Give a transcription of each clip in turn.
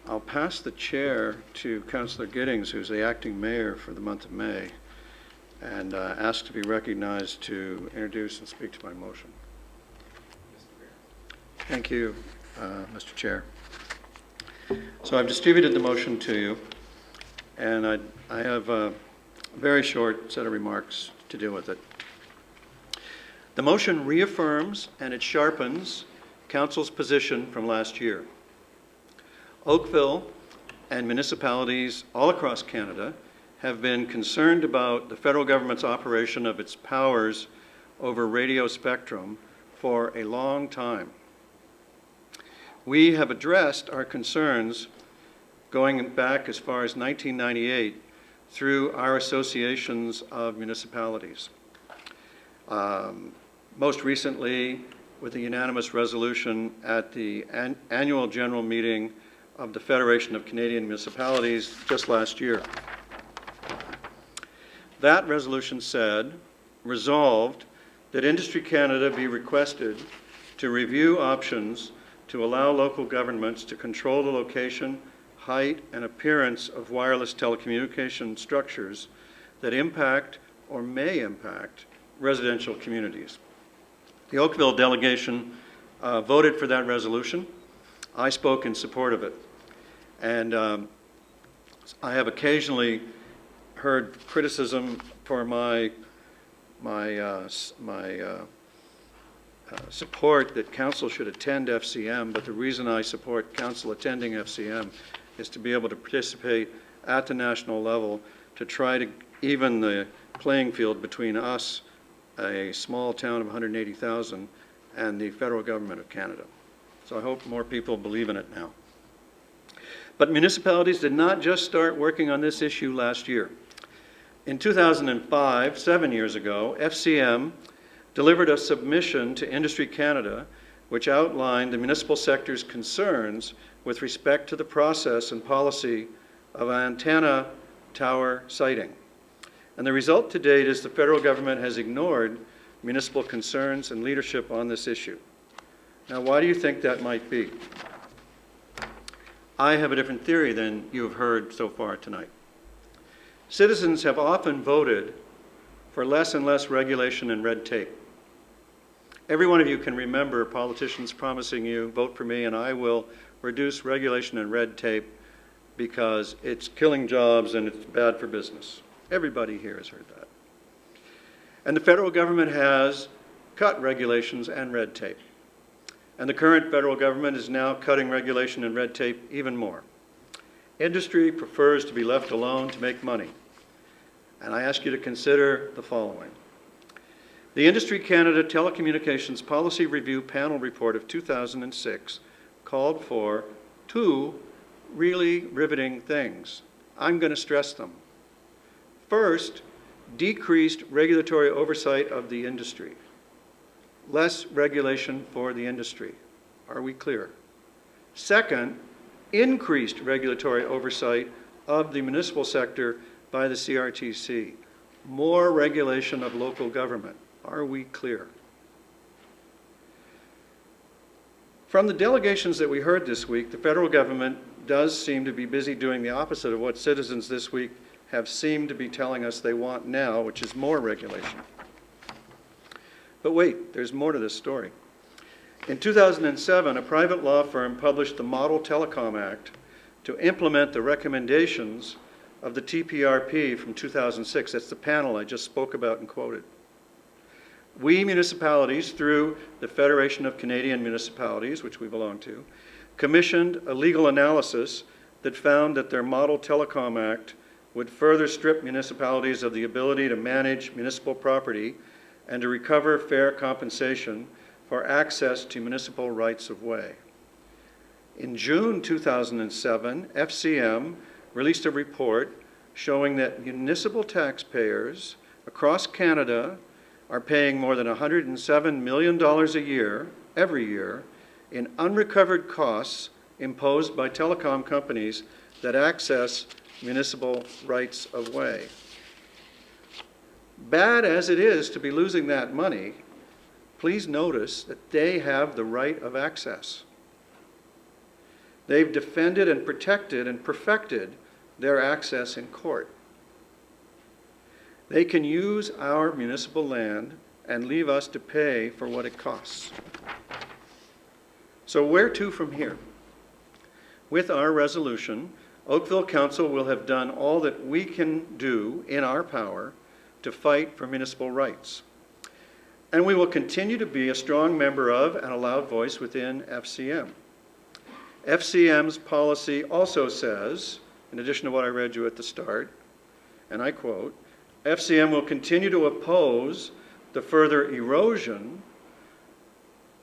I'll pass the chair to Councillor Giddings, who's the acting mayor for the month of May, and ask to be recognized to introduce and speak to my motion. Thank you, Mr. Chair. So I've distributed the motion to you, and I have a very short set of remarks to deal with it. The motion reaffirms and it sharpens Council's position from last year. Oakville and municipalities all across Canada have been concerned about the federal government's operation of its powers over radio spectrum for a long time. We have addressed our concerns going back as far as 1998 through our associations of municipalities. Most recently, with a unanimous resolution at the annual general meeting of the Federation of Canadian Municipalities just last year. That resolution said, resolved, that Industry Canada be requested to review options to allow local governments to control the location, height, and appearance of wireless telecommunication structures that impact or may impact residential communities. The Oakville delegation voted for that resolution. I spoke in support of it. And I have occasionally heard criticism for my support that council should attend FCM, but the reason I support council attending FCM is to be able to participate at the national level to try to even the playing field between us, a small town of 180,000, and the federal government of Canada. So I hope more people believe in it now. But municipalities did not just start working on this issue last year. In 2005, 7 years ago, FCM delivered a submission to Industry Canada which outlined the municipal sector's concerns with respect to the process and policy of antenna tower siting. And the result to date is the federal government has ignored municipal concerns and leadership on this issue. Now, why do you think that might be? I have a different theory than you have heard so far tonight. Citizens have often voted for less and less regulation and red tape. Every one of you can remember politicians promising you, vote for me and I will reduce regulation and red tape because it's killing jobs and it's bad for business. Everybody here has heard that. And the federal government has cut regulations and red tape. And the current federal government is now cutting regulation and red tape even more. Industry prefers to be left alone to make money. And I ask you to consider the following. The Industry Canada Telecommunications Policy Review Panel Report of 2006 called for two really riveting things. I'm going to stress them. First, decreased regulatory oversight of the industry. Less regulation for the industry. Are we clear? Second, increased regulatory oversight of the municipal sector by the CRTC. More regulation of local government. Are we clear? From the delegations that we heard this week, the federal government does seem to be busy doing the opposite of what citizens this week have seemed to be telling us they want now, which is more regulation. But wait, there's more to this story. In 2007, a private law firm published the Model Telecom Act to implement the recommendations of the TPRP from 2006. That's the panel I just spoke about and quoted. We municipalities, through the Federation of Canadian Municipalities, which we belong to, commissioned a legal analysis that found that their Model Telecom Act would further strip municipalities of the ability to manage municipal property and to recover fair compensation for access to municipal rights of way. In June 2007, FCM released a report showing that municipal taxpayers across Canada are paying more than $107 million a year, every year, in unrecovered costs imposed by telecom companies that access municipal rights of way. Bad as it is to be losing that money, please notice that they have the right of access. They've defended and protected and perfected their access in court. They can use our municipal land and leave us to pay for what it costs. So where to from here? With our resolution, Oakville Council will have done all that we can do in our power to fight for municipal rights. And we will continue to be a strong member of and a loud voice within FCM. FCM's policy also says, in addition to what I read you at the start, and I quote, FCM will continue to oppose the further erosion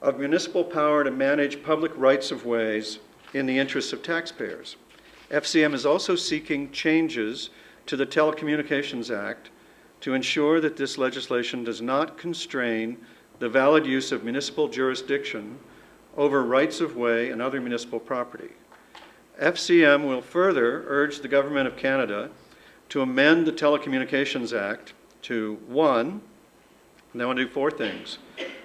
of municipal power to manage public rights of ways in the interests of taxpayers. FCM is also seeking changes to the Telecommunications Act to ensure that this legislation does not constrain the valid use of municipal jurisdiction over rights of way and other municipal property. FCM will further urge the Government of Canada to amend the Telecommunications Act to, one, and I want to do four things.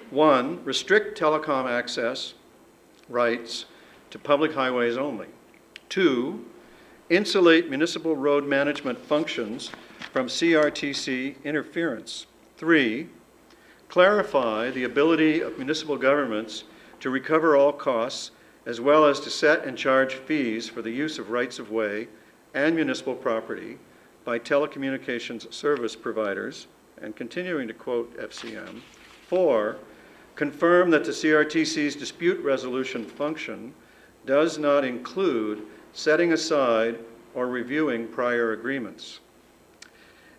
One, restrict telecom access rights to public highways only. Two, insulate municipal road management functions from CRTC interference. Three, clarify the ability of municipal governments to recover all costs as well as to set and charge fees for the use of rights of way and municipal property by telecommunications service providers, and continuing to quote FCM. Four, confirm that the CRTC's dispute resolution function does not include setting aside or reviewing prior agreements.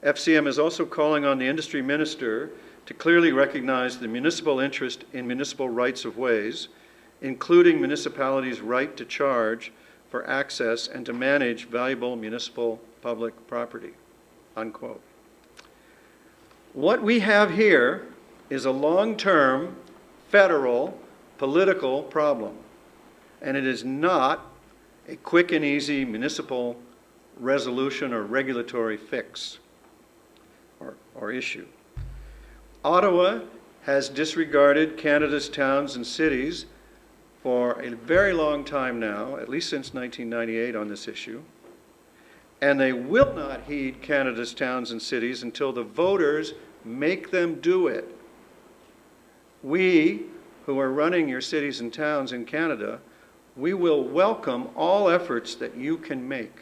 FCM is also calling on the industry minister to clearly recognize the municipal interest in municipal rights of ways, including municipalities' right to charge for access and to manage valuable municipal public property, unquote. What we have here is a long-term federal political problem, and it is not a quick and easy municipal resolution or regulatory fix or issue. Ottawa has disregarded Canada's towns and cities for a very long time now, at least since 1998 on this issue, and they will not heed Canada's towns and cities until the voters make them do it. We, who are running your cities and towns in Canada, we will welcome all efforts that you can make.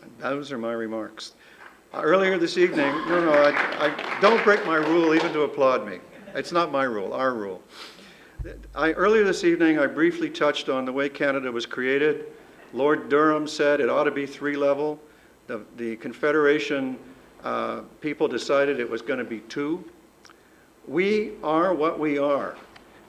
And those are my remarks. Earlier this evening, I don't break my rule even to applaud me. It's not my rule, our rule. Earlier this evening, I briefly touched on the way Canada was created. Lord Durham said it ought to be three-level. The Confederation people decided it was going to be two. We are what we are.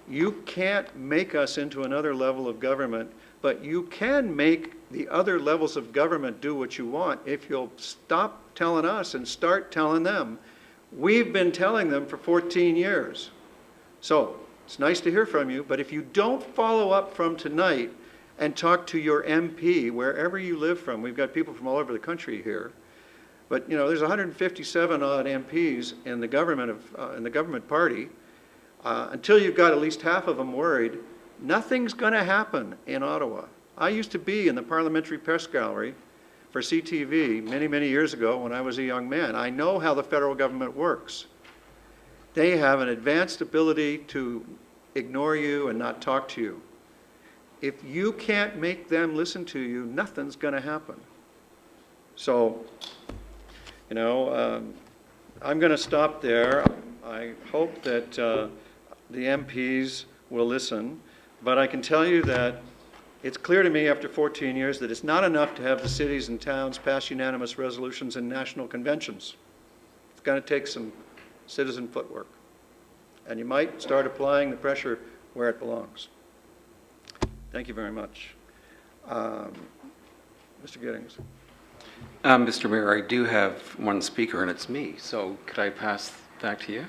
You can't make us into another level of government, but you can make the other levels of government do what you want if you'll stop telling us and start telling them. We've been telling them for 14 years. So it's nice to hear from you, but if you don't follow up from tonight and talk to your MP wherever you live from, we've got people from all over the country here, but there's 157 odd MPs in the government party. Until you've got at least half of them worried, nothing's going to happen in Ottawa. I used to be in the Parliamentary Press Gallery for CTV many, many years ago when I was a young man. I know how the federal government works. They have an advanced ability to ignore you and not talk to you. If you can't make them listen to you, nothing's going to happen. So, I'm going to stop there. I hope that the MPs will listen, but I can tell you that it's clear to me after 14 years that it's not enough to have the cities and towns pass unanimous resolutions in national conventions. It's going to take some citizen footwork, and you might start applying the pressure where it belongs. Thank you very much. Mr. Giddings. Mr. Mayor, I do have one speaker, and it's me, so could I pass back to you?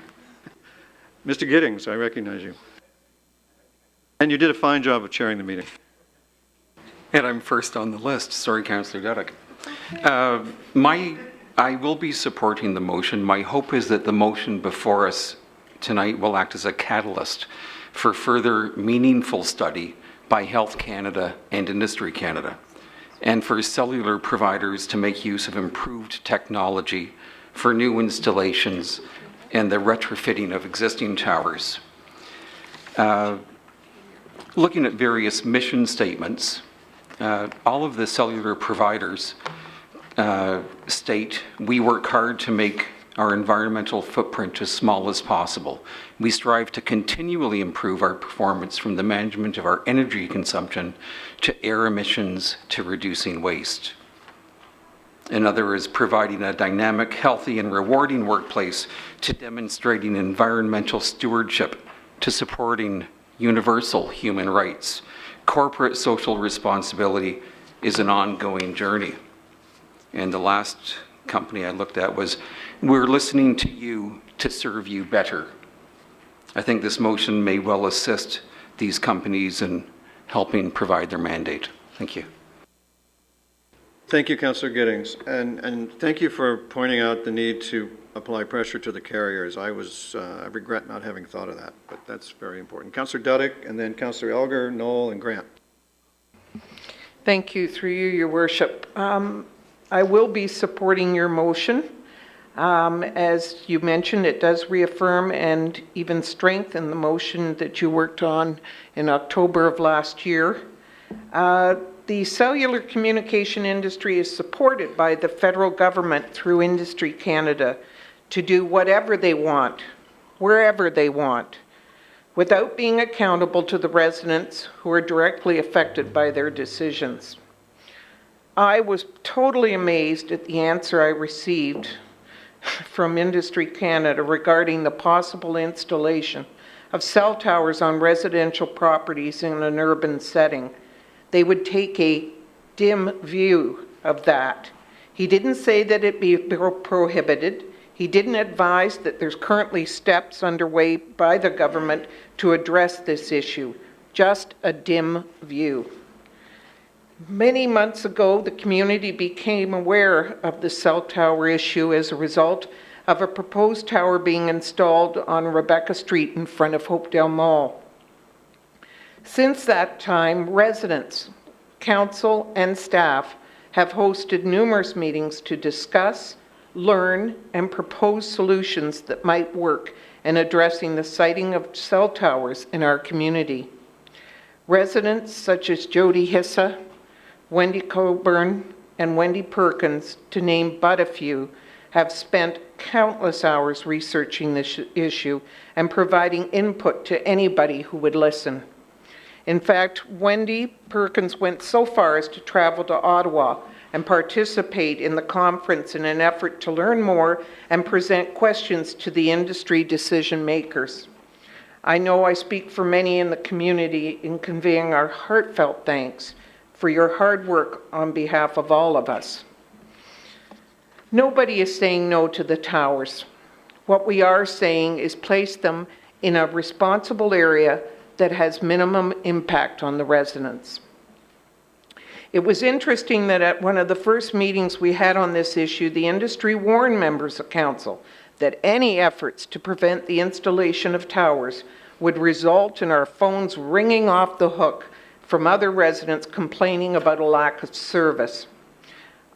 Mr. Giddings, I recognize you. And you did a fine job of chairing the meeting. And I'm first on the list. Sorry, Councillor Dudek. I will be supporting the motion. My hope is that the motion before us tonight will act as a catalyst for further meaningful study by Health Canada and Industry Canada, and for cellular providers to make use of improved technology for new installations and the retrofitting of existing towers. Looking at various mission statements, all of the cellular providers state, we work hard to make our environmental footprint as small as possible. We strive to continually improve our performance from the management of our energy consumption to air emissions to reducing waste. Another is providing a dynamic, healthy, and rewarding workplace to demonstrating environmental stewardship to supporting universal human rights. Corporate social responsibility is an ongoing journey. And the last company I looked at was, we're listening to you to serve you better. I think this motion may well assist these companies in helping provide their mandate. Thank you. Thank you, Councillor Giddings, and thank you for pointing out the need to apply pressure to the carriers. I regret not having thought of that, but that's very important. Councillor Duddick, and then Councillor Elgar, Knoll, and Grant. Thank you, through you, Your Worship. I will be supporting your motion. As you mentioned, it does reaffirm and even strengthen the motion that you worked on in October of last year. The cellular communication industry is supported by the federal government through Industry Canada to do whatever they want, wherever they want, without being accountable to the residents who are directly affected by their decisions. I was totally amazed at the answer I received from Industry Canada regarding the possible installation of cell towers on residential properties in an urban setting. They would take a dim view of that. He didn't say that it be prohibited. He didn't advise that there's currently steps underway by the government to address this issue. Just a dim view. Many months ago, the community became aware of the cell tower issue as a result of a proposed tower being installed on Rebecca Street in front of Hopedale Mall. Since that time, residents, council, and staff have hosted numerous meetings to discuss, learn, and propose solutions that might work in addressing the siting of cell towers in our community. Residents such as Jody Hissa, Wendy Coburn, and Wendy Perkins, to name but a few, have spent countless hours researching this issue and providing input to anybody who would listen. In fact, Wendy Perkins went so far as to travel to Ottawa and participate in the conference in an effort to learn more and present questions to the industry decision makers. I know I speak for many in the community in conveying our heartfelt thanks for your hard work on behalf of all of us. Nobody is saying no to the towers. What we are saying is place them in a responsible area that has minimum impact on the residents. It was interesting that at one of the first meetings we had on this issue, the industry warned members of council that any efforts to prevent the installation of towers would result in our phones ringing off the hook from other residents complaining about a lack of service.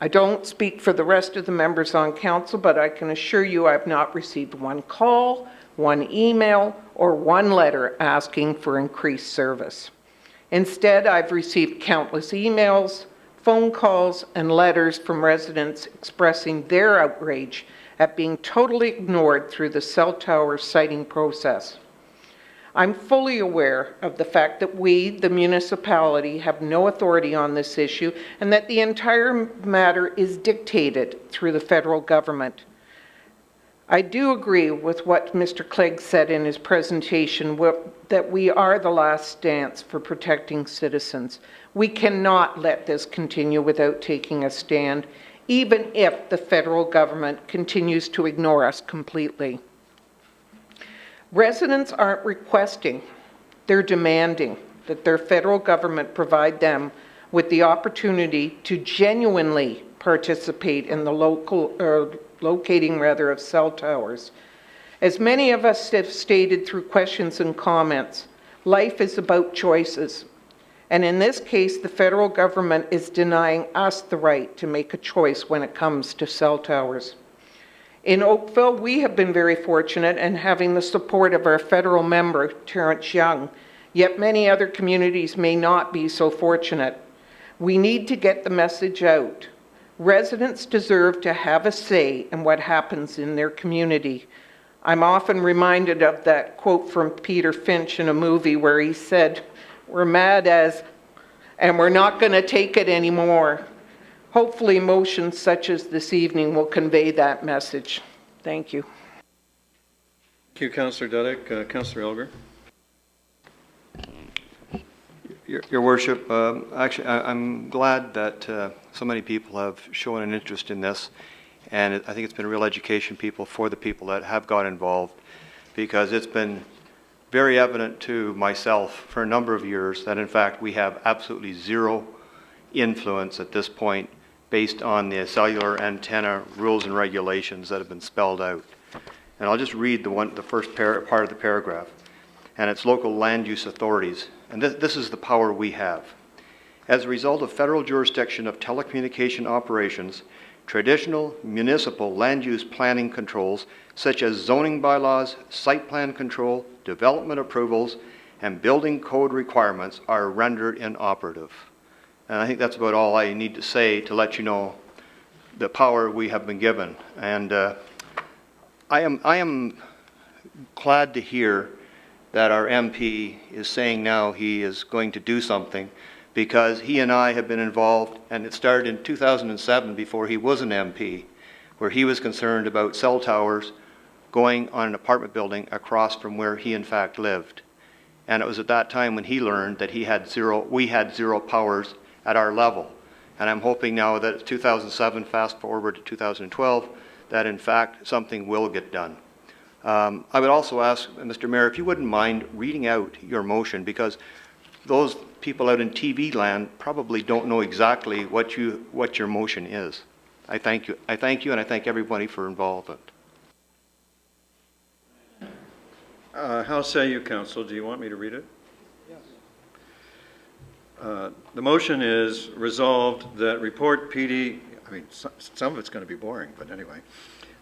I don't speak for the rest of the members on council, but I can assure you I've not received one call, one email, or one letter asking for increased service. Instead, I've received countless emails, phone calls, and letters from residents expressing their outrage at being totally ignored through the cell tower siting process. I'm fully aware of the fact that we, the municipality, have no authority on this issue and that the entire matter is dictated through the federal government. I do agree with what Mr. Clegg said in his presentation, that we are the last stance for protecting citizens. We cannot let this continue without taking a stand, even if the federal government continues to ignore us completely. Residents aren't requesting, they're demanding that their federal government provide them with the opportunity to genuinely participate in the locating of cell towers. As many of us have stated through questions and comments, life is about choices. And in this case, the federal government is denying us the right to make a choice when it comes to cell towers. In Oakville, we have been very fortunate in having the support of our federal member, Terrence Young, yet many other communities may not be so fortunate. We need to get the message out. Residents deserve to have a say in what happens in their community. I'm often reminded of that quote from Peter Finch in a movie where he said, "We're mad as, and we're not going to take it anymore." Hopefully motions such as this evening will convey that message. Thank you. Thank you, Councillor Dudek. Councillor Elger. Your Worship, actually, I'm glad that so many people have shown an interest in this, and I think it's been a real education for the people that have got involved, because it's been very evident to myself for a number of years that in fact we have absolutely zero influence at this point based on the cellular antenna rules and regulations that have been spelled out. And I'll just read the first part of the paragraph, and it's local land use authorities. And this is the power we have. As a result of federal jurisdiction of telecommunication operations, traditional municipal land use planning controls such as zoning bylaws, site plan control, development approvals, and building code requirements are rendered inoperative. And I think that's about all I need to say to let you know the power we have been given. And I am glad to hear that our MP is saying now he is going to do something, because he and I have been involved, and it started in 2007 before he was an MP, where he was concerned about cell towers going on an apartment building across from where he in fact lived. And it was at that time when he learned that we had zero powers at our level. And I'm hoping now that 2007, fast forward to 2012, that in fact something will get done. I would also ask, Mr. Mayor, if you wouldn't mind reading out your motion, because those people out in TV land probably don't know exactly what your motion is. I thank you, and I thank everybody for involvement. How say you, Council? Do you want me to read it? Yes. The motion is resolved that report PD, I mean, some of it's going to be boring, but anyway.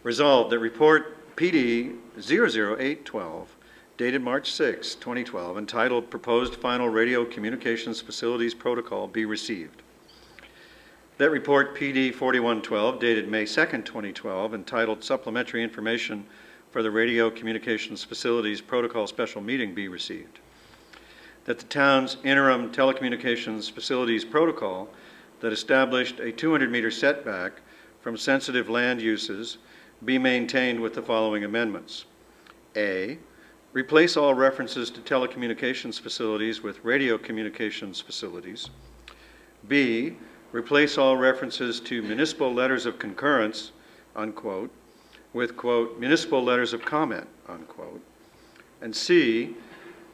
Resolved that report PD 00812, dated March 6, 2012, entitled Proposed Final Radio Communications Facilities Protocol be received. That report PD 4112, dated May 2, 2012, entitled Supplementary Information for the Radio Communications Facilities Protocol Special Meeting be received. That the town's interim telecommunications facilities protocol that established a 200-meter setback from sensitive land uses be maintained with the following amendments. A, replace all references to telecommunications facilities with radio communications facilities. B, replace all references to municipal letters of concurrence, unquote, with, quote, municipal letters of comment, unquote. And C,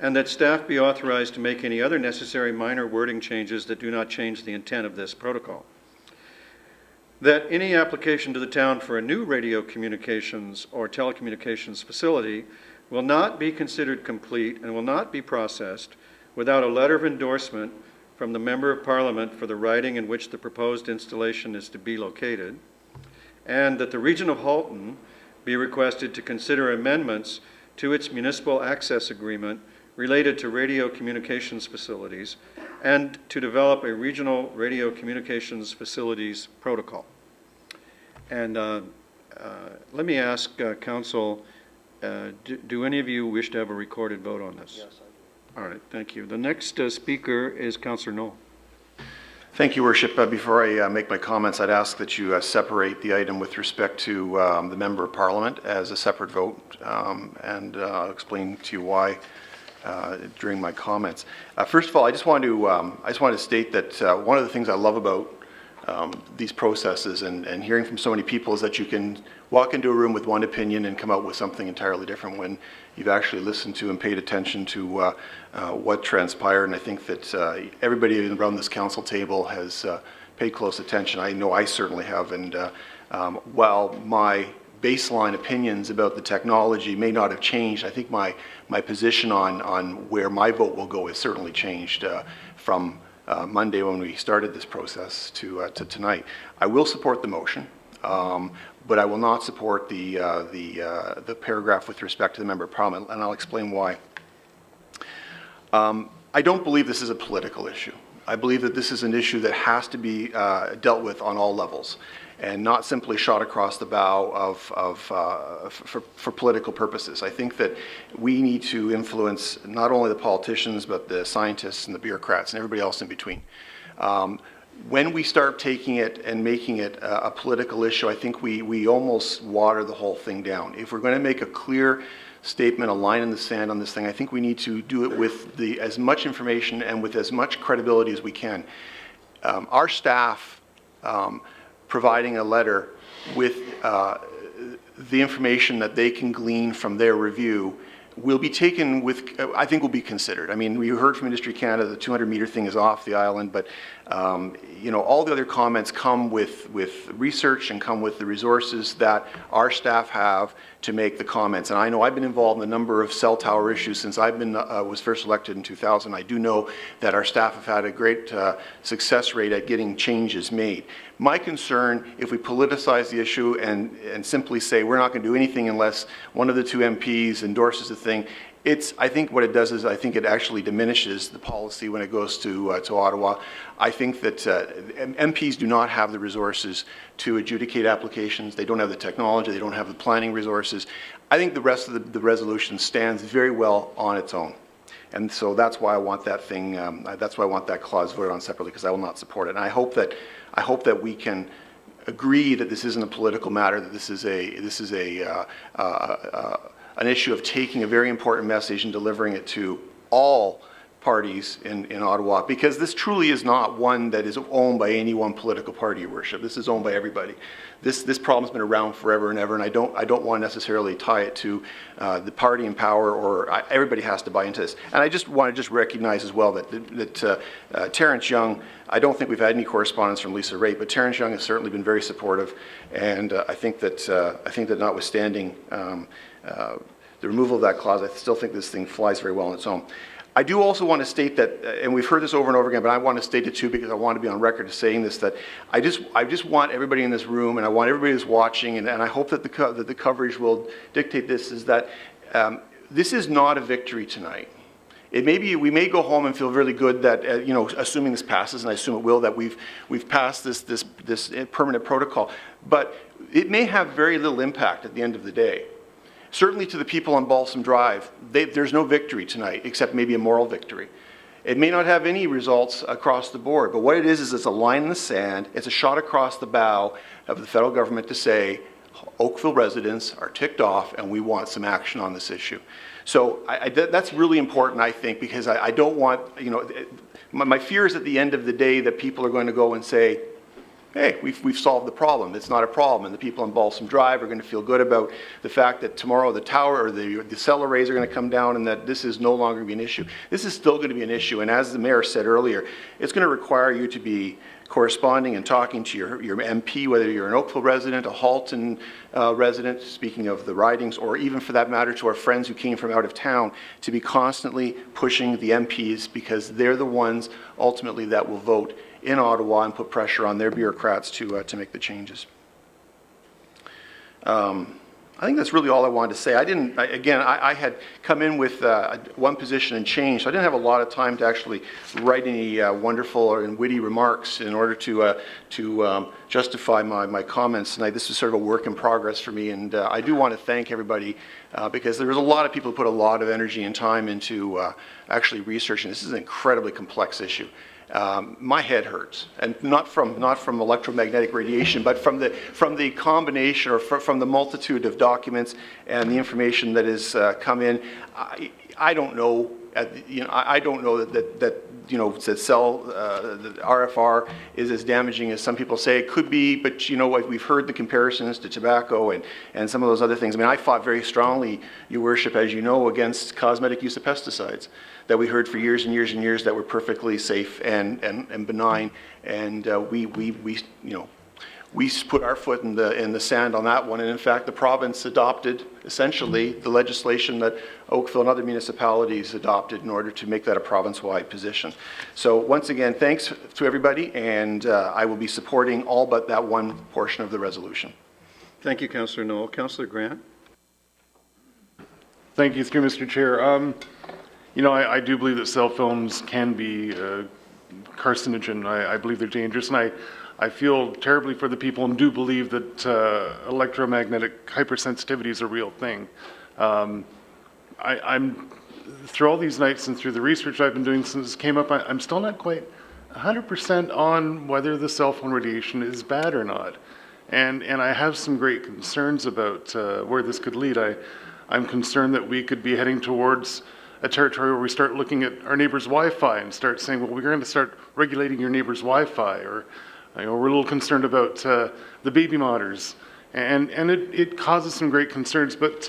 and that staff be authorized to make any other necessary minor wording changes that do not change the intent of this protocol. That any application to the town for a new radio communications or telecommunications facility will not be considered complete and will not be processed without a letter of endorsement from the Member of Parliament for the riding in which the proposed installation is to be located, and that the Region of Halton be requested to consider amendments to its municipal access agreement related to radio communications facilities and to develop a regional radio communications facilities protocol. And let me ask Council, do any of you wish to have a recorded vote on this? Yes, I do. All right, thank you. The next speaker is Councillor Knoll. Thank you, Worship. Before I make my comments, I'd ask that you separate the item with respect to the Member of Parliament as a separate vote, and I'll explain to you why during my comments. First of all, I just want to state that one of the things I love about these processes and hearing from so many people is that you can walk into a room with one opinion and come out with something entirely different when you've actually listened to and paid attention to what transpired. And I think that everybody around this council table has paid close attention. I know I certainly have. And while my baseline opinions about the technology may not have changed, I think my position on where my vote will go has certainly changed from Monday when we started this process to tonight. I will support the motion, but I will not support the paragraph with respect to the Member of Parliament, and I'll explain why. I don't believe this is a political issue. I believe that this is an issue that has to be dealt with on all levels, and not simply shot across the bow for political purposes. I think that we need to influence not only the politicians, but the scientists and the bureaucrats and everybody else in between. When we start taking it and making it a political issue, I think we almost water the whole thing down. If we're going to make a clear statement, a line in the sand on this thing, I think we need to do it with as much information and with as much credibility as we can. Our staff providing a letter with the information that they can glean from their review will be taken with, I think will be considered. I mean, we heard from Industry Canada, the 200-meter thing is off the island, but you know, all the other comments come with research and come with the resources that our staff have to make the comments. And I know I've been involved in a number of cell tower issues since I've been was first elected in 2000. I do know that our staff have had a great success rate at getting changes made. My concern, if we politicize the issue and simply say we're not going to do anything unless one of the two MPs endorses the thing, I think what it does is I think it actually diminishes the policy when it goes to Ottawa. I think that MPs do not have the resources to adjudicate applications. They don't have the technology. They don't have the planning resources. I think the rest of the resolution stands very well on its own. And so that's why I want that thing, that's why I want that clause voted on separately, because I will not support it. And I hope that we can agree that this isn't a political matter, that this is an issue of taking a very important message and delivering it to all parties in Ottawa, because this truly is not one that is owned by any one political party, Your Worship. This is owned by everybody. This problem's been around forever and ever, and I don't want to necessarily tie it to the party in power, or everybody has to buy into this. And I just want to recognize as well that Terrence Young, I don't think we've had any correspondence from Lisa Raitt, but Terrence Young has certainly been very supportive, and I think that notwithstanding the removal of that clause, I still think this thing flies very well on its own. I do also want to state that, and we've heard this over and over again, but I want to state it too because I want to be on record as saying this, that I just want everybody in this room, and I want everybody who's watching, and I hope that the coverage will dictate this, is that this is not a victory tonight. It may be, we may go home and feel really good that, you know, assuming this passes, and I assume it will, that we've passed this permanent protocol, but it may have very little impact at the end of the day. Certainly to the people on Balsam Drive, there's no victory tonight, except maybe a moral victory. It may not have any results across the board, but what it is it's a line in the sand, it's a shot across the bow of the federal government to say, Oakville residents are ticked off and we want some action on this issue. So that's really important, I think, because I don't want, you know, my fear is at the end of the day that people are going to go and say, hey, we've solved the problem. It's not a problem. And the people on Balsam Drive are going to feel good about the fact that tomorrow the tower or the cell arrays are going to come down and that this is no longer going to be an issue. This is still going to be an issue. And as the mayor said earlier, it's going to require you to be corresponding and talking to your MP, whether you're an Oakville resident, a Halton resident, speaking of the ridings, or even for that matter to our friends who came from out of town, to be constantly pushing the MPs, because they're the ones ultimately that will vote in Ottawa and put pressure on their bureaucrats to make the changes. I think that's really all I wanted to say. I had come in with one position and changed, so I didn't have a lot of time to actually write any wonderful or witty remarks in order to justify my comments tonight. This is sort of a work in progress for me, and I do want to thank everybody because there was a lot of people who put a lot of energy and time into actually researching. This is an incredibly complex issue. My head hurts, and not from electromagnetic radiation, but from the combination or from the multitude of documents and the information that has come in. I don't know. I don't know that cell the RFR is as damaging as some people say it could be. But you know, we've heard the comparisons to tobacco and some of those other things. I mean, I fought very strongly, Your Worship, as you know, against cosmetic use of pesticides that we heard for years and years and years that were perfectly safe and benign, and we we put our foot in the sand on that one, and in fact, the province adopted essentially the legislation that Oakville and other municipalities adopted in order to make that a province-wide position. So once again, thanks to everybody, and I will be supporting all but that one portion of the resolution. Thank you, Councillor Knoll. Councillor Grant? Thank you, through Mr. Chair. You know, I do believe that cell phones can be carcinogen. I believe they're dangerous, and I feel terribly for the people and do believe that electromagnetic hypersensitivity is a real thing. I'm through all these nights and through the research I've been doing since it came up, I'm still not quite 100% on whether the cell phone radiation is bad or not. And I have some great concerns about where this could lead. I'm concerned that we could be heading towards a territory where we start looking at our neighbor's Wi-Fi and start saying, well, we're going to start regulating your neighbor's Wi-Fi, or you know, we're a little concerned about the baby monitors, and it causes some great concerns. But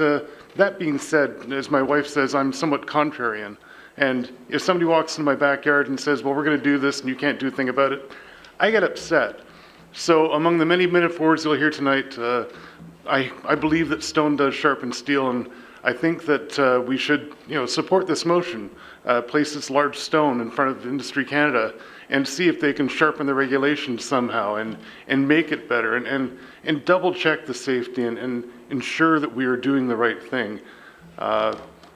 that being said, as my wife says, I'm somewhat contrarian, and if somebody walks into my backyard and says, well, we're going to do this and you can't do a thing about it, I get upset. So among the many metaphors you'll hear tonight, I believe that stone does sharpen steel, and I think that we should, you know, support this motion, place this large stone in front of Industry Canada, and see if they can sharpen the regulations somehow and make it better, and double check the safety and ensure that we are doing the right thing.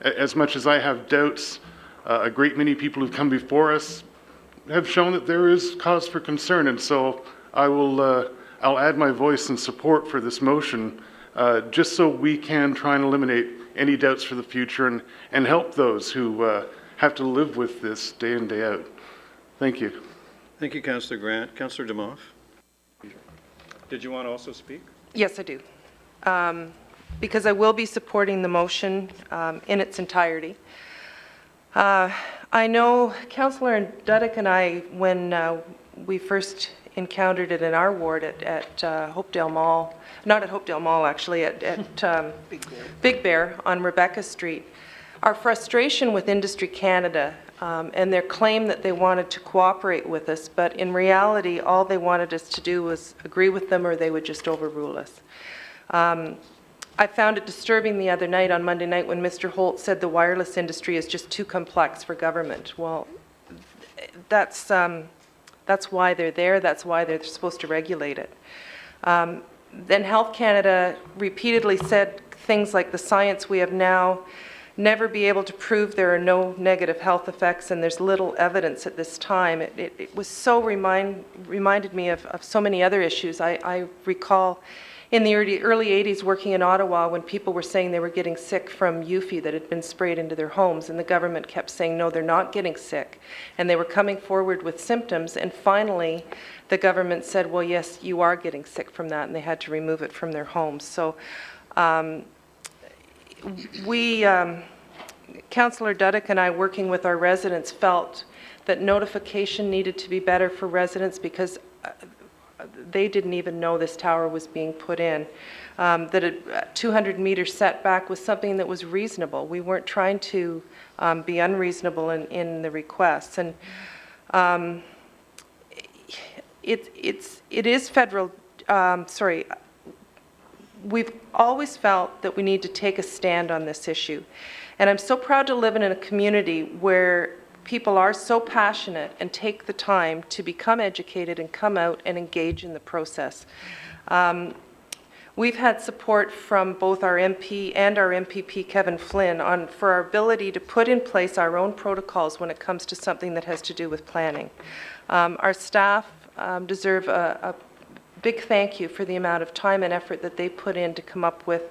As much as I have doubts, a great many people who've come before us have shown that there is cause for concern, and so I'll add my voice in support for this motion, just so we can try and eliminate any doubts for the future and help those who have to live with this day in, day out. Thank you. Thank you, Councillor Grant. Councillor Demoff? Did you want to also speak? Yes, I do. Because I will be supporting the motion in its entirety. I know Councillor Duddick and I, when we first encountered it in our ward at Hopedale Mall, not at Hopedale Mall actually, at Big Bear on Rebecca Street, our frustration with Industry Canada and their claim that they wanted to cooperate with us, but in reality all they wanted us to do was agree with them or they would just overrule us. I found it disturbing the other night, on Monday night, when Mr. Holt said the wireless industry is just too complex for government. Well, that's why they're there. That's why they're supposed to regulate it. Then Health Canada repeatedly said things like the science we have now never be able to prove there are no negative health effects, and there's little evidence at this time. It was so reminded me of so many other issues. I recall in the early 80s working in Ottawa when people were saying they were getting sick from UFI that had been sprayed into their homes, and the government kept saying, no, they're not getting sick. And they were coming forward with symptoms, and finally the government said, well, yes, you are getting sick from that, and they had to remove it from their homes. So Councillor Duddick and I, working with our residents, felt that notification needed to be better for residents, because they didn't even know this tower was being put in. That a 200-meter setback was something that was reasonable. We weren't trying to be unreasonable in the requests. And it is federal, we've always felt that we need to take a stand on this issue. And I'm so proud to live in a community where people are so passionate and take the time to become educated and come out and engage in the process. We've had support from both our MP and our MPP, Kevin Flynn, for our ability to put in place our own protocols when it comes to something that has to do with planning. Our staff deserve a big thank you for the amount of time and effort that they put in to come up with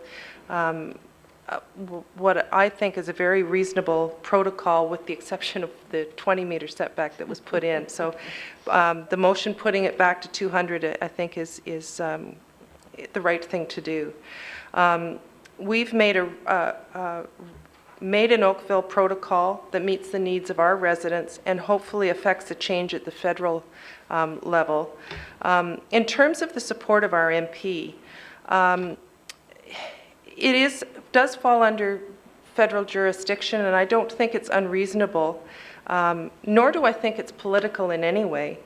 what I think is a very reasonable protocol, with the exception of the 20-meter setback that was put in. So the motion putting it back to 200, I think, is the right thing to do. We've made an Oakville protocol that meets the needs of our residents and hopefully affects a change at the federal level. In terms of the support of our MP, it does fall under federal jurisdiction, and I don't think it's unreasonable, nor do I think it's political in any way,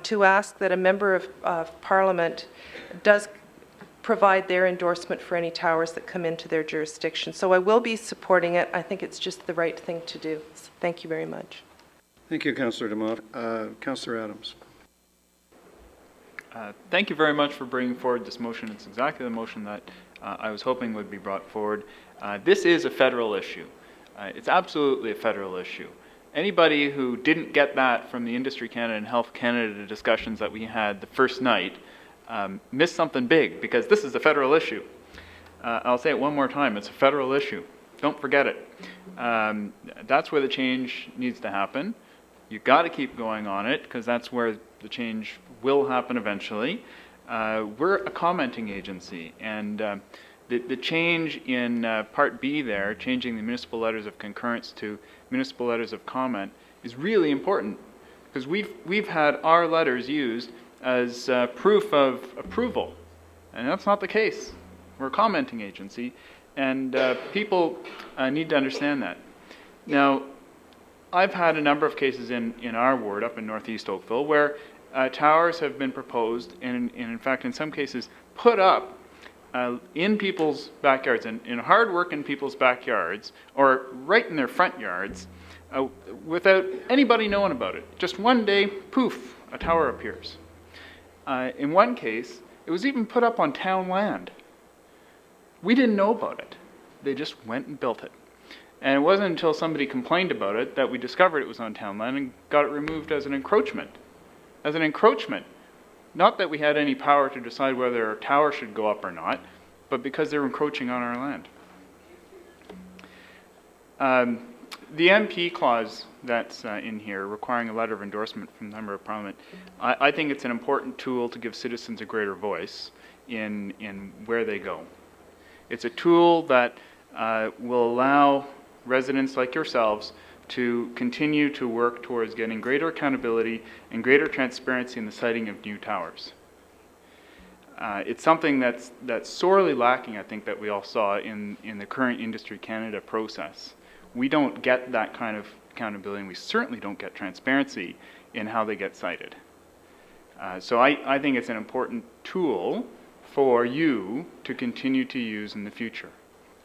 to ask that a member of Parliament does provide their endorsement for any towers that come into their jurisdiction. So I will be supporting it. I think it's just the right thing to do. So thank you very much. Thank you, Councillor DeMott. Councillor Adams. Thank you very much for bringing forward this motion. It's exactly the motion that I was hoping would be brought forward. This is a federal issue. It's absolutely a federal issue. Anybody who didn't get that from the Industry Canada and Health Canada discussions that we had the first night missed something big, because this is a federal issue. I'll say it one more time. It's a federal issue. Don't forget it. That's where the change needs to happen. You've got to keep going on it, because that's where the change will happen eventually. We're a commenting agency, and the change in Part B there, changing the municipal letters of concurrence to municipal letters of comment, is really important, because we've had our letters used as proof of approval, and that's not the case. We're a commenting agency, and people need to understand that. Now, I've had a number of cases in our ward up in Northeast Oakville where towers have been proposed and in fact in some cases put up in people's backyards, in hard work in people's backyards or right in their front yards without anybody knowing about it. Just one day, poof, a tower appears. In one case, it was even put up on town land. We didn't know about it. They just went and built it. And it wasn't until somebody complained about it that we discovered it was on town land and got it removed as an encroachment. As an encroachment. Not that we had any power to decide whether a tower should go up or not, but because they were encroaching on our land. The MP clause that's in here, requiring a letter of endorsement from the Member of Parliament, I think it's an important tool to give citizens a greater voice in where they go. It's a tool that will allow residents like yourselves to continue to work towards getting greater accountability and greater transparency in the siting of new towers. It's something that's sorely lacking, I think, that we all saw in the current Industry Canada process. We don't get that kind of accountability, and we certainly don't get transparency in how they get cited. So I think it's an important tool for you to continue to use in the future.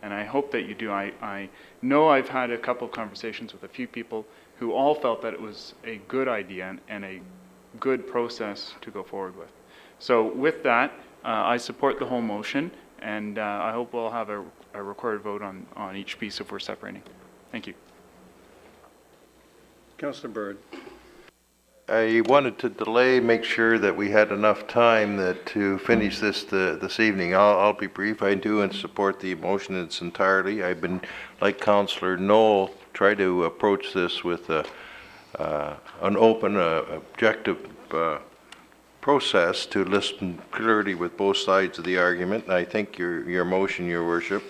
And I hope that you do. I know I've had a couple of conversations with a few people who all felt that it was a good idea and a good process to go forward with. So with that, I support the whole motion, and I hope we'll have a recorded vote on each piece if we're separating. Thank you. Councillor Bird. I wanted to delay, make sure that we had enough time to finish this this evening. I'll be brief. I do and support the motion in its entirety. I've been, like Councillor Knoll, try to approach this with an open, objective process to listen clearly with both sides of the argument. And I think your motion, Your Worship,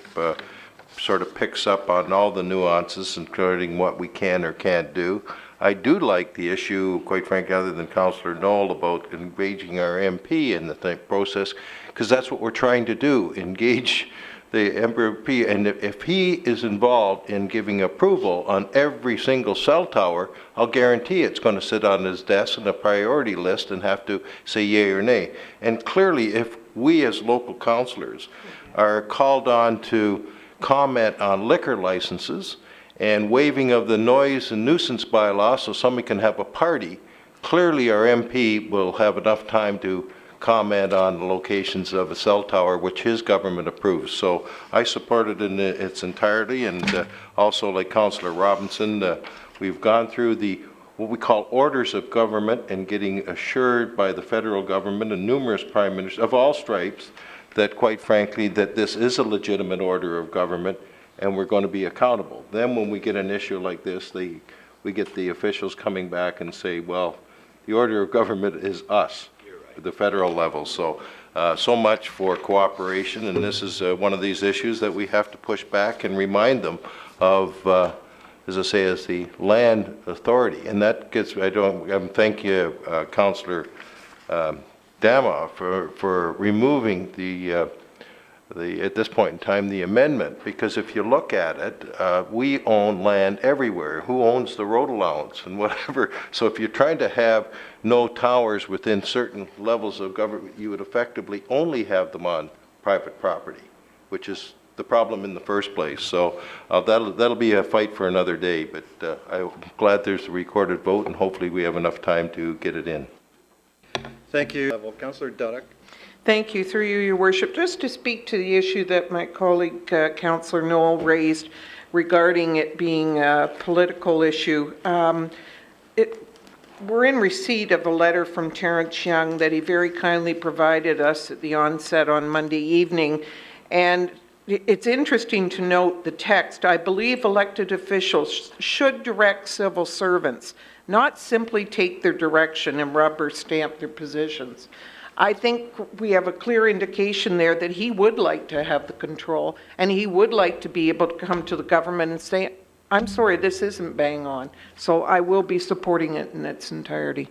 sort of picks up on all the nuances, including what we can or can't do. I do like the issue, quite frankly, other than Councillor Knoll, about engaging our MP in the process, because that's what we're trying to do, engage the MP. And if he is involved in giving approval on every single cell tower, I'll guarantee it's going to sit on his desk in a priority list and have to say yay or nay. And clearly, if we as local councillors are called on to comment on liquor licenses and waiving of the noise and nuisance bylaw so somebody can have a party, clearly our MP will have enough time to comment on the locations of a cell tower which his government approves. So I support it in its entirety, and also, like Councillor Robinson, we've gone through what we call orders of government and getting assured by the federal government and numerous prime ministers of all stripes that, quite frankly, that this is a legitimate order of government and we're going to be accountable. Then when we get an issue like this, we get the officials coming back and say, well, the order of government is us, at the federal level. So, so much for cooperation, and this is one of these issues that we have to push back and remind them of, as I say, as the land authority. And that gets, thank you, Councillor Dama, for removing the at this point in time, the amendment, because if you look at it, we own land everywhere. Who owns the road allowance and whatever? So if you're trying to have no towers within certain levels of government, you would effectively only have them on private property, which is the problem in the first place. So that'll be a fight for another day, but I'm glad there's a recorded vote, and hopefully we have enough time to get it in. Thank you. Councillor Dudek. Thank you. Through you, Your Worship. Just to speak to the issue that my colleague, Councillor Knoll, raised regarding it being a political issue. We're in receipt of a letter from Terrence Young that he very kindly provided us at the onset on Monday evening. And it's interesting to note the text. I believe elected officials should direct civil servants, not simply take their direction and rubber stamp their positions. I think we have a clear indication there that he would like to have the control, and he would like to be able to come to the government and say, I'm sorry, this isn't bang on. So I will be supporting it in its entirety.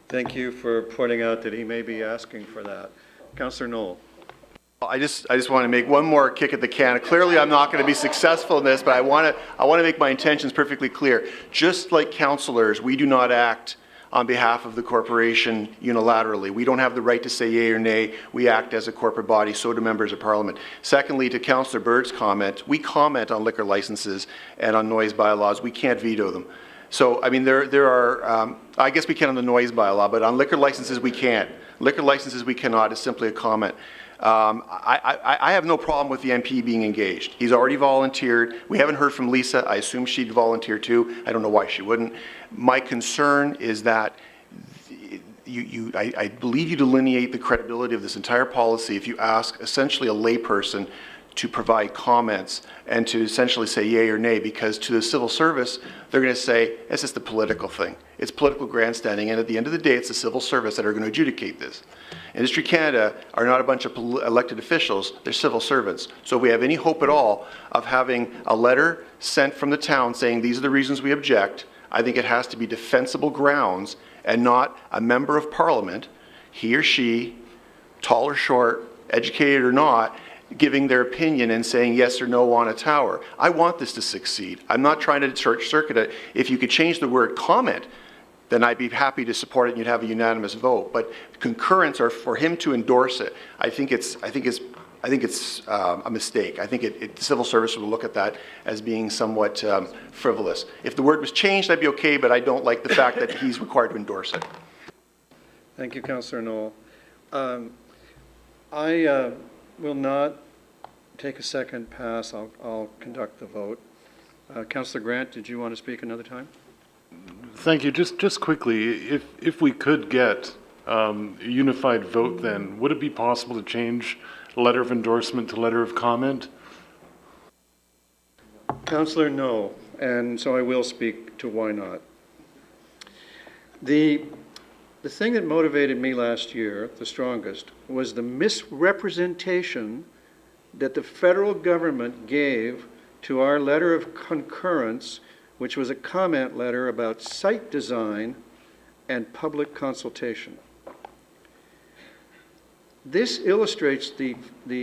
Thank you for pointing out that he may be asking for that. Councillor Knoll. I just want to make one more kick at the can. Clearly, I'm not going to be successful in this, but I want to make my intentions perfectly clear. Just like councillors, we do not act on behalf of the corporation unilaterally. We don't have the right to say yay or nay. We act as a corporate body, so do members of parliament. Secondly, to Councillor Bird's comment, we comment on liquor licenses and on noise bylaws. We can't veto them. So, I mean, there are, I guess we can on the noise bylaw, but on liquor licenses we can't. Liquor licenses we cannot. It's simply a comment. I have no problem with the MP being engaged. He's already volunteered. We haven't heard from Lisa. I assume she'd volunteer too. I don't know why she wouldn't. My concern is that I believe you delineate the credibility of this entire policy if you ask essentially a layperson to provide comments and to essentially say yay or nay, because to the civil service, they're going to say, it's just a political thing. It's political grandstanding, and at the end of the day, it's the civil service that are going to adjudicate this. Industry Canada are not a bunch of elected officials, they're civil servants. So if we have any hope at all of having a letter sent from the town saying these are the reasons we object, I think it has to be defensible grounds and not a member of parliament, he or she, tall or short, educated or not, giving their opinion and saying yes or no on a tower. I want this to succeed. I'm not trying to short circuit it. If you could change the word comment, then I'd be happy to support it and you'd have a unanimous vote. But concurrence or for him to endorse it, I think it's a mistake. I think civil service will look at that as being somewhat frivolous. If the word was changed, I'd be okay, but I don't like the fact that he's required to endorse it. Thank you, Councillor Knoll. I will not take a second pass. I'll conduct the vote. Councillor Grant, did you want to speak another time? Thank you. Just quickly, if we could get a unified vote, then would it be possible to change letter of endorsement to letter of comment? Councillor, no, and so I will speak to why not. The thing that motivated me last year, the strongest, was the misrepresentation that the federal government gave to our letter of concurrence, which was a comment letter about site design and public consultation. This illustrates the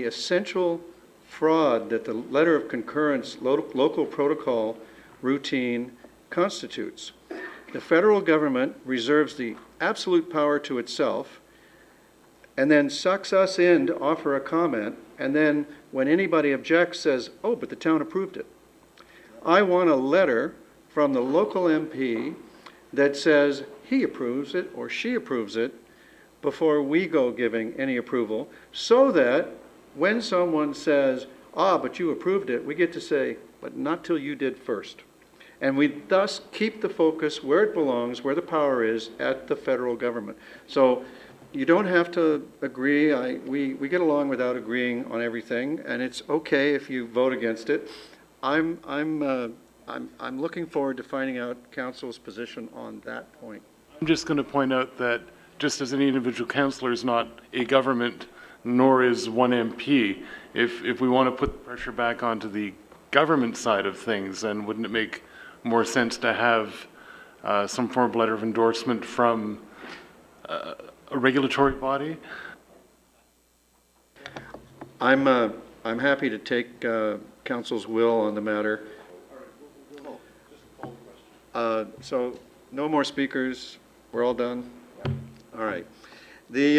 essential fraud that the letter of concurrence local protocol routine constitutes. The federal government reserves the absolute power to itself and then sucks us in to offer a comment, and then when anybody objects says, oh, but the town approved it. I want a letter from the local MP that says he approves it or she approves it before we go giving any approval, so that when someone says, ah, but you approved it, we get to say, but not till you did first. And we thus keep the focus where it belongs, where the power is, at the federal government. So you don't have to agree. We get along without agreeing on everything, and it's okay if you vote against it. I'm looking forward to finding out council's position on that point. I'm just going to point out that just as any individual councillor is not a government, nor is one MP, if we want to put the pressure back onto the government side of things, then wouldn't it make more sense to have some form of letter of endorsement from a regulatory body? I'm happy to take council's will on the matter. So no more speakers. We're all done? All right. The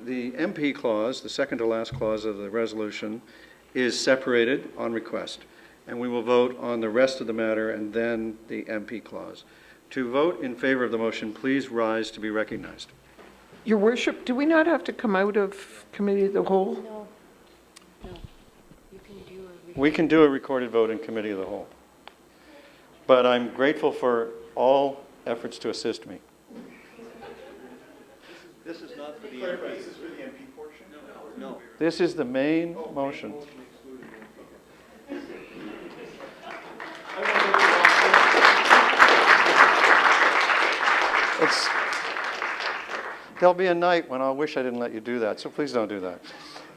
MP clause, the second to last clause of the resolution, is separated on request, and we will vote on the rest of the matter and then the MP clause. To vote in favor of the motion, please rise to be recognized. Your worship, do we not have to come out of committee of the whole? No, no. You can do a. We can do a recorded vote in committee of the whole, but I'm grateful for all efforts to assist me. This is not for the MP. This is for the MP portion? No. This is the main motion. There'll be a night when I'll wish I didn't let you do that, so please don't do that.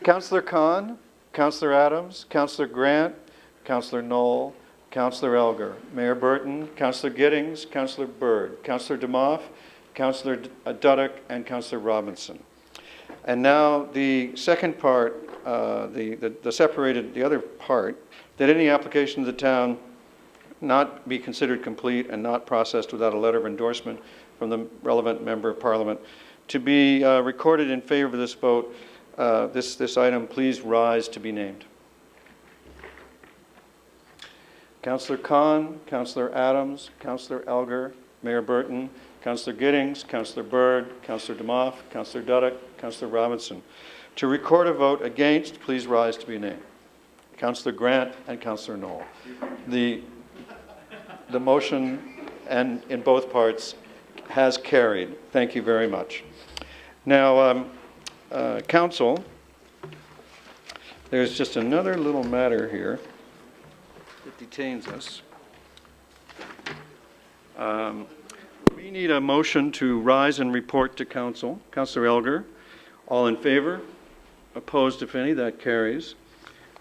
Councillor Khan, Councillor Adams, Councillor Grant, Councillor Knoll, Councillor Elgar, Mayor Burton, Councillor Giddings, Councillor Bird, Councillor Demoff, Councillor Duddick, and Councillor Robinson. And now the second part, the other part, that any application to the town not be considered complete and not processed without a letter of endorsement from the relevant member of parliament. To be recorded in favor of this vote, this item, please rise to be named. Councillor Khan, Councillor Adams, Councillor Elgar, Mayor Burton, Councillor Giddings, Councillor Bird, Councillor Demoff, Councillor Duddick, Councillor Robinson. To record a vote against, please rise to be named. Councillor Grant and Councillor Knoll. The motion, and in both parts, has carried. Thank you very much. Now, Council, there's just another little matter here that detains us. We need a motion to rise and report to Council. Councillor Elgar, all in favor? Opposed, if any? That carries.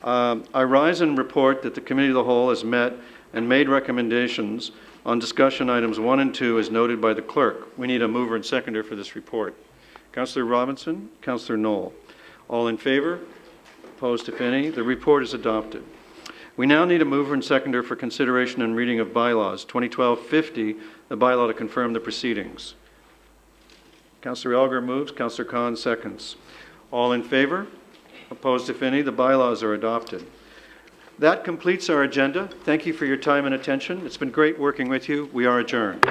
I rise and report that the Committee of the Whole has met and made recommendations on discussion items 1 and 2 as noted by the clerk. We need a mover and seconder for this report. Councillor Robinson, Councillor Knoll. All in favor? Opposed, if any? The report is adopted. We now need a mover and seconder for consideration and reading of bylaws. 2012-50, the bylaw to confirm the proceedings. Councillor Elgar moves, Councillor Khan seconds. All in favor? Opposed, if any? The bylaws are adopted. That completes our agenda. Thank you for your time and attention. It's been great working with you. We are adjourned.